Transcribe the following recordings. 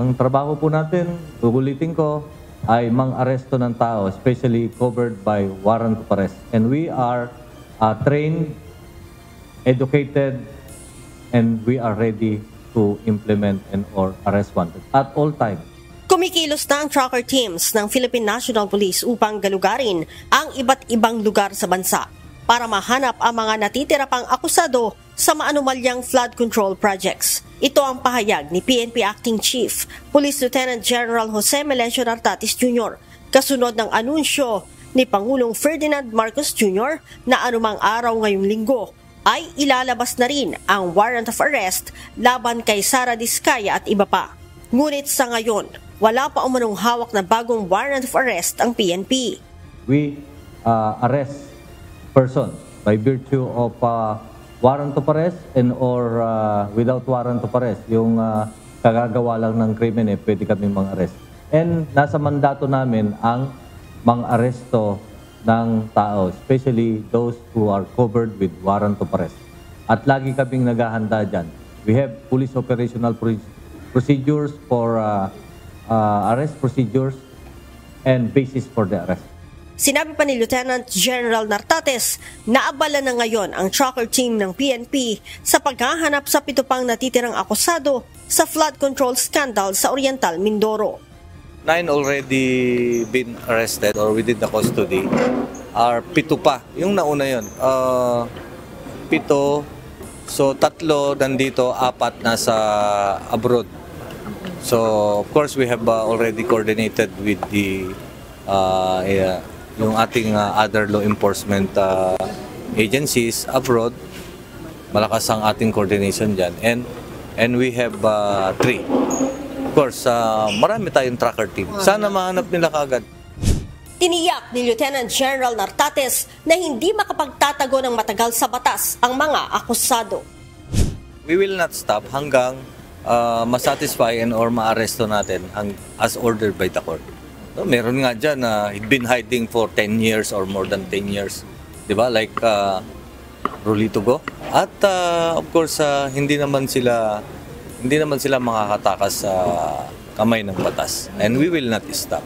Ang trabaho po natin, ulitin ko, ay mang-aresto ng tao, especially covered by warrant of arrest. And we are trained, educated, and we are ready to implement and or arrest wanted at all times. Kumikilos na ang tracker teams ng Philippine National Police upang galugarin ang iba't ibang lugar sa bansa para mahanap ang mga natitira pang akusado sa maanumalyang flood control projects. Ito ang pahayag ni PNP Acting Chief, Police Lieutenant General Jose Melencio Nartates Jr. kasunod ng anunsyo ni Pangulong Ferdinand Marcos Jr. na anumang araw ngayong linggo ay ilalabas na rin ang warrant of arrest laban kay Sara Diskaya at iba pa. Ngunit sa ngayon, wala pa umanong hawak na bagong warrant of arrest ang PNP. We arrest person by virtue of warrant of arrest and or without warrant of arrest. Yung kagagawa lang ng krimen, pwede kami mang-arrest. And nasa mandato namin ang mang-aresto ng tao, especially those who are covered with warrant of arrest. At lagi kaming naghahanda dyan. We have police operational procedures for arrest procedures and basis for the arrest. Sinabi pa ni Lieutenant General Nartates na abala na ngayon ang tracker team ng PNP sa paghahanap sa 7 pang natitirang akusado sa flood control scandal sa Oriental Mindoro. 9 already been arrested or within the custody. 7 pa. Yung nauna yun. 7. So 3 nandito, 4 nasa abroad. So of course we have already coordinated with the yung ating other law enforcement agencies abroad. Malakas ang ating coordination dyan. And we have 3. Of course, marami tayong tracker team. Sana mahanap nila kaagad. Tiniyak ni Lieutenant General Nartates na hindi makapagtatago ng matagal sa batas ang mga akusado. We will not stop hanggang masatisfy and or maaresto natin as ordered by the court. So, meron nga dyan na been hiding for 10 years or more than 10 years. Diba? Like Rolito Go. At of course, hindi naman sila makakatakas sa kamay ng batas. And we will not stop.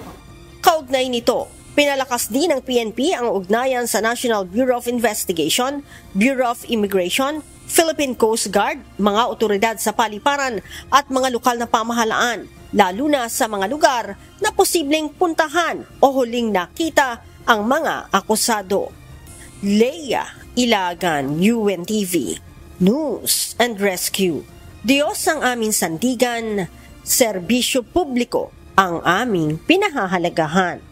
Kaugnay nito, pinalakas din ng PNP ang ugnayan sa National Bureau of Investigation, Bureau of Immigration, Philippine Coast Guard, mga otoridad sa paliparan at mga lokal na pamahalaan, lalo na sa mga lugar na posibleng puntahan o huling nakita ang mga akusado. Leia Ilagan, UNTV, News and Rescue. Diyos ang aming sandigan, serbisyo publiko ang aming pinahahalagahan.